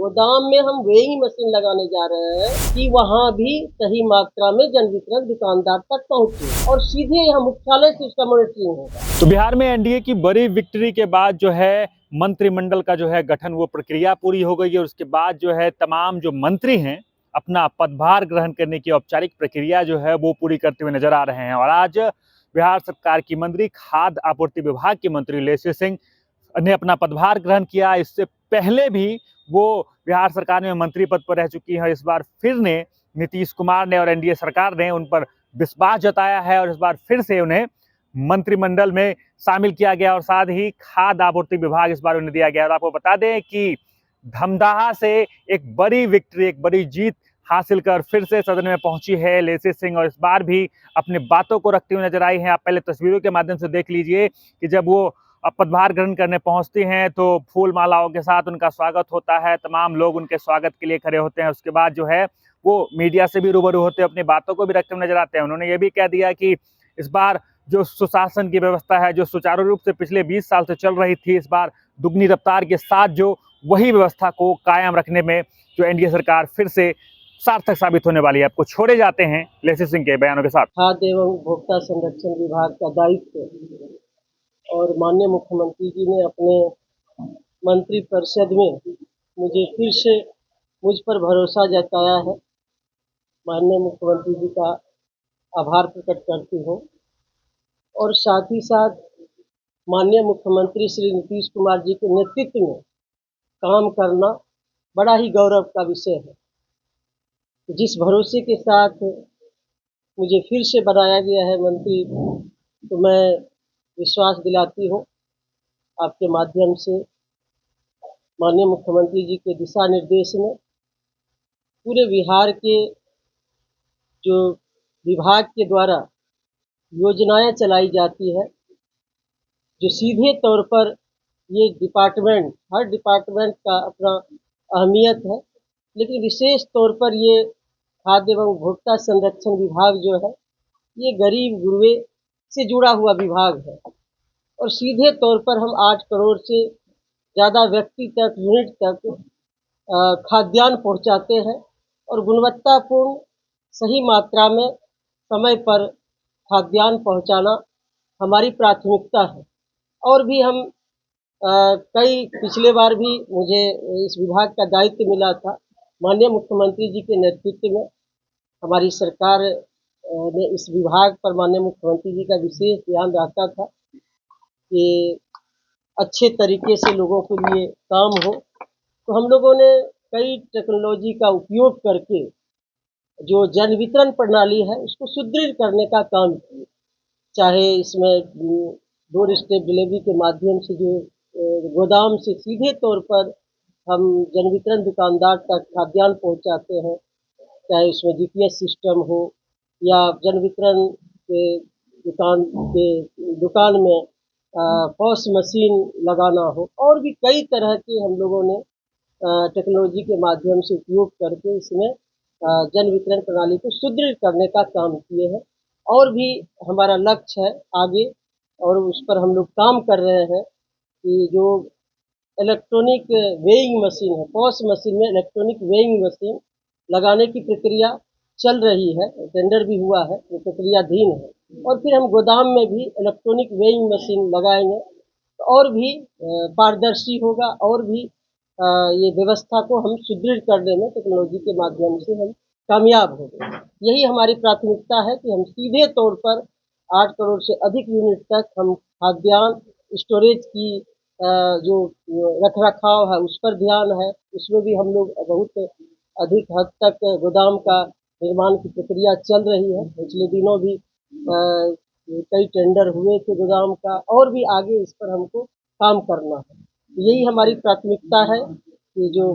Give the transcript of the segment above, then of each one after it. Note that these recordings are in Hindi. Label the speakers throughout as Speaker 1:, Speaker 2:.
Speaker 1: गोदाम में हम वेइंग मशीन लगाने जा रहे हैं कि वहाँ भी सही मात्रा में जन वितरण दुकानदार तक पहुँचे और सीधे यहाँ मुख्यालय से उसका मॉनिटरिंग होगा।
Speaker 2: तो बिहार में एनडीए की बड़ी विक्ट्री के बाद जो है मंत्रिमंडल का जो है गठन, वो प्रक्रिया पूरी हो गई है। उसके बाद जो है तमाम जो मंत्री हैं अपना पदभार ग्रहण करने की औपचारिक प्रक्रिया जो है वो पूरी करते हुए नजर आ रहे हैं। और आज बिहार सरकार की मंत्री, खाद्य आपूर्ति विभाग की मंत्री लेसी सिंह ने अपना पदभार ग्रहण किया। इससे पहले भी वो बिहार सरकार में मंत्री पद पर रह चुकी है। इस बार फिर ने नीतीश कुमार ने और एनडीए सरकार ने उन पर विश्वास जताया है और इस बार फिर से उन्हें मंत्रिमंडल में शामिल किया गया और साथ ही खाद्य आपूर्ति विभाग इस बार उन्हें दिया गया। और आपको बता दें कि धमदाहा से एक बड़ी विक्ट्री, एक बड़ी जीत हासिल कर फिर से सदन में पहुंची है लेसी सिंह, और इस बार भी अपनी बातों को रखते हुए नजर आई हैं। आप पहले तस्वीरों के माध्यम से देख लीजिए कि जब वो पदभार ग्रहण करने पहुंचती हैं तो फूल मालाओं के साथ उनका स्वागत होता है। तमाम लोग उनके स्वागत के लिए खड़े होते हैं। उसके बाद जो है वो मीडिया से भी रूबरू होते हैं, अपनी बातों को भी रखते हुए नजर आते हैं। उन्होंने ये भी कह दिया कि इस बार जो सुशासन की व्यवस्था है, जो सुचारू रूप से पिछले 20 साल से चल रही थी, इस बार दुगनी रफ्तार के साथ जो वही व्यवस्था को कायम रखने में जो एनडीए सरकार फिर से सार्थक साबित होने वाली है। आपको छोड़े जाते हैं लेसी सिंह के बयानों के साथ।
Speaker 1: खाद्य एवं उपभोक्ता संरक्षण विभाग का दायित्व और माननीय मुख्यमंत्री जी ने अपने मंत्रिपरिषद में मुझे फिर से मुझ पर भरोसा जताया है। माननीय मुख्यमंत्री जी का आभार प्रकट करती हूँ और साथ ही साथ माननीय मुख्यमंत्री श्री नीतीश कुमार जी के नेतृत्व में काम करना बड़ा ही गौरव का विषय है। जिस भरोसे के साथ मुझे फिर से बनाया गया है मंत्री, तो मैं विश्वास दिलाती हूँ आपके माध्यम से माननीय मुख्यमंत्री जी के दिशा निर्देश में पूरे बिहार के जो विभाग के द्वारा योजनाएं चलाई जाती है, जो सीधे तौर पर ये डिपार्टमेंट, हर डिपार्टमेंट का अपना अहमियत है, लेकिन विशेष तौर पर ये खाद्य एवं उपभोक्ता संरक्षण विभाग जो है ये गरीब गुरबे से जुड़ा हुआ विभाग है और सीधे तौर पर हम 8 करोड़ से ज़्यादा व्यक्ति तक, यूनिट तक खाद्यान्न पहुंचाते हैं और गुणवत्तापूर्ण सही मात्रा में समय पर खाद्यान्न पहुंचाना हमारी प्राथमिकता है। और भी हम कई पिछले बार भी मुझे इस विभाग का दायित्व मिला था। माननीय मुख्यमंत्री जी के नेतृत्व में हमारी सरकार ने इस विभाग पर माननीय मुख्यमंत्री जी का विशेष ध्यान रहता था कि अच्छे तरीके से लोगों के लिए काम हो। तो हम लोगों ने कई टेक्नोलॉजी का उपयोग करके जो जन वितरण प्रणाली है उसको सुदृढ़ करने का काम किया। चाहे इसमें डोर स्टेप डिलीवरी के माध्यम से जो गोदाम से सीधे तौर पर हम जन वितरण दुकानदार तक खाद्यान्न पहुंचाते हैं, चाहे उसमें जीपीएस सिस्टम हो या जन वितरण के दुकान में पॉस मशीन लगाना हो, और भी कई तरह के हम लोगों ने टेक्नोलॉजी के माध्यम से उपयोग करके इसमें जन वितरण प्रणाली को सुदृढ़ करने का काम किए हैं। और भी हमारा लक्ष्य है आगे, और उस पर हम लोग काम कर रहे हैं कि जो इलेक्ट्रॉनिक वेइंग मशीन है, पॉस मशीन में इलेक्ट्रॉनिक वेइंग मशीन लगाने की प्रक्रिया चल रही है, टेंडर भी हुआ है, वो प्रक्रियाधीन है। और फिर हम गोदाम में भी इलेक्ट्रॉनिक वेइंग मशीन लगाएंगे तो और भी पारदर्शी होगा और भी ये व्यवस्था को हम सुदृढ़ करने में टेक्नोलॉजी के माध्यम से हम कामयाब हो गए। यही हमारी प्राथमिकता है कि हम सीधे तौर पर 8 करोड़ से अधिक यूनिट तक हम खाद्यान्न स्टोरेज की जो रख रखाव है उस पर ध्यान है। उसमें भी हम लोग बहुत अधिक हद तक गोदाम का निर्माण की प्रक्रिया चल रही है। पिछले दिनों भी कई टेंडर हुए थे गोदाम का, और भी आगे इस पर हमको काम करना है। यही हमारी प्राथमिकता है कि जो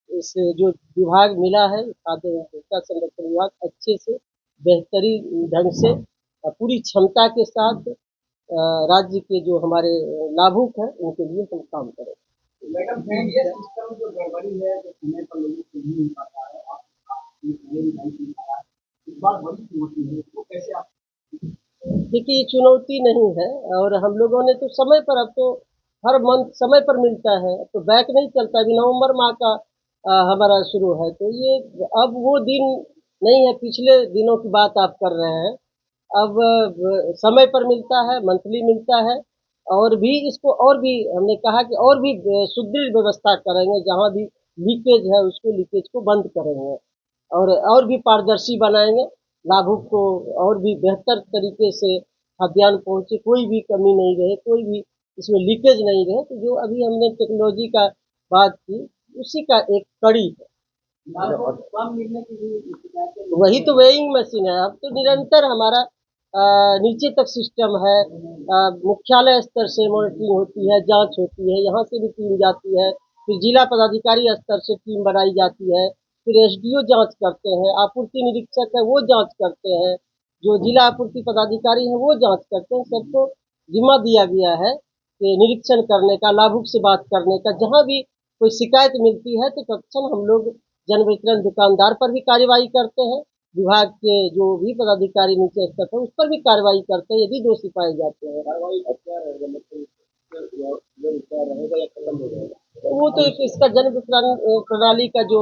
Speaker 1: इस जो विभाग मिला है खाद्य एवं उपभोक्ता संरक्षण विभाग, अच्छे से बेहतरीन ढंग से पूरी क्षमता के साथ राज्य के जो हमारे लाभुक हैं उनके लिए हम काम करें।
Speaker 3: मैडम, ये सिस्टम जो गड़बड़ी है, जो समय पर लोगों को नहीं मिल पाता है, इस बार बड़ी चुनौती है, वो कैसे आप?
Speaker 1: देखिए, ये चुनौती नहीं है और हम लोगों ने तो समय पर, अब तो हर मंथ समय पर मिलता है, तो बैक नहीं चलता। अभी नवंबर माह का हमारा शुरू है। तो ये अब वो दिन नहीं है, पिछले दिनों की बात आप कर रहे हैं। अब समय पर मिलता है, मंथली मिलता है, और भी इसको और भी हमने कहा कि और भी सुदृढ़ व्यवस्था करेंगे, जहाँ भी लीकेज है उसको लीकेज को बंद करेंगे, और भी पारदर्शी बनाएंगे, लाभुक को और भी बेहतर तरीके से खाद्यान्न पहुँचे, कोई भी कमी नहीं रहे, कोई भी इसमें लीकेज नहीं रहे। तो जो अभी हमने टेक्नोलॉजी का बात की, उसी का एक कड़ी है।
Speaker 3: कम मिलने की भी शिकायतें
Speaker 1: वही तो वेइंग मशीन है। अब तो निरंतर हमारा नीचे तक सिस्टम है, मुख्यालय स्तर से मॉनिटरिंग होती है, जांच होती है, यहाँ से भी टीम जाती है, फिर जिला पदाधिकारी स्तर से टीम बनाई जाती है, फिर एसडीओ जांच करते हैं, आपूर्ति निरीक्षक है वो जांच करते हैं, जो जिला आपूर्ति पदाधिकारी है वो जांच करते हैं। सबको जिम्मा दिया गया है कि निरीक्षण करने का, लाभुक से बात करने का, जहाँ भी कोई शिकायत मिलती है तो तत्क्षण हम लोग जन वितरण दुकानदार पर भी कार्रवाई करते हैं, विभाग के जो भी पदाधिकारी नीचे स्तर पर उस पर भी कार्रवाई करते हैं यदि दोषी पाए जाते हैं।
Speaker 3: कार्रवाई क्या रहेगा, मतलब क्या रहेगा या खत्म हो जाएगा?
Speaker 1: तो वो तो एक इसका जन वितरण प्रणाली का जो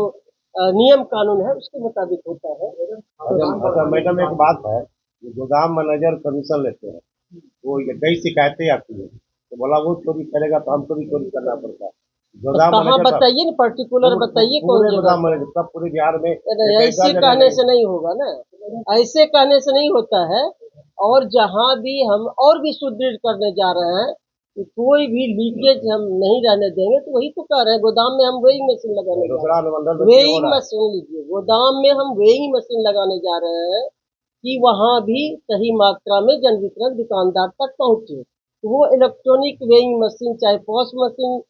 Speaker 1: नियम कानून है उसके मुताबिक होता है।
Speaker 4: अच्छा मैडम, एक बात है, ये गोदाम मैनेजर कमीशन लेते हैं, वो ये कई शिकायतें आती है, तो बोला वो चोरी करेगा तो हमको भी चोरी करना पड़ता है। गोदाम
Speaker 1: कहाँ
Speaker 4: मैनेजर
Speaker 1: बताइए ना, पर्टिकुलर बताइए कौन
Speaker 4: पूरे
Speaker 1: जगह।
Speaker 4: गोदाम मैनेजर सब पूरे बिहार में
Speaker 1: ऐसे कहने से नहीं होगा ना, ऐसे कहने से नहीं होता है। और जहाँ भी हम और भी सुदृढ़ करने जा रहे हैं कि कोई भी लीकेज हम नहीं रहने देंगे, तो वही तो कह रहे हैं गोदाम में हम वेइंग मशीन लगाने जा रहे
Speaker 4: दूसरा अनुबंधन
Speaker 1: हैं। वेइंग मशीन लीजिए, गोदाम में हम वेइंग मशीन लगाने जा रहे हैं कि वहाँ भी सही मात्रा में जन वितरण दुकानदार तक पहुँचे। तो वो इलेक्ट्रॉनिक वेइंग मशीन, चाहे पॉस मशीन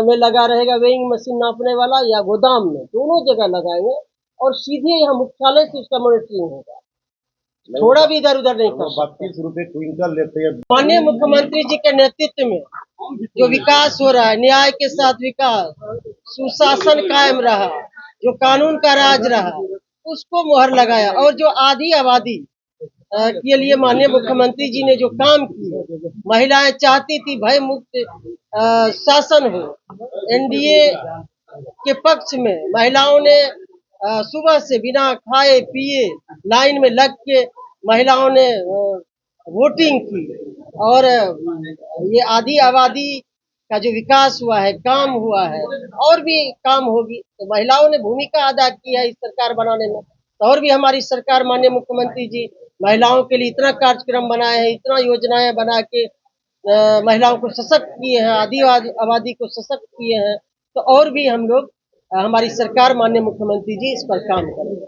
Speaker 1: में लगा रहेगा वेइंग मशीन नापने वाला, या गोदाम में, दोनों जगह लगाएंगे, और सीधे यहाँ मुख्यालय से उसका मॉनिटरिंग होगा, थोड़ा भी इधर उधर नहीं कर सकते।
Speaker 4: 32 रुपए क्विंटल लेते हैं।
Speaker 1: माननीय मुख्यमंत्री जी के नेतृत्व में जो विकास हो रहा है, न्याय के साथ विकास, सुशासन कायम रहा, जो कानून का राज रहा, उसको मुहर लगाया। और जो आधी आबादी के लिए माननीय मुख्यमंत्री जी ने जो काम किए, महिलाएं चाहती थी भय मुक्त शासन हो, एनडीए के पक्ष में महिलाओं ने सुबह से बिना खाए पिए लाइन में लग के महिलाओं ने वोटिंग की, और ये आधी आबादी का जो विकास हुआ है, काम हुआ है, और भी काम होगी। तो महिलाओं ने भूमिका अदा की है इस सरकार बनाने में। तो और भी हमारी सरकार, माननीय मुख्यमंत्री जी महिलाओं के लिए इतना कार्यक्रम बनाए हैं, इतना योजनाएं बना के महिलाओं को सशक्त किए हैं, आदि आबादी को सशक्त किए हैं। तो और भी हम लोग, हमारी सरकार, माननीय मुख्यमंत्री जी इस पर काम करेंगे।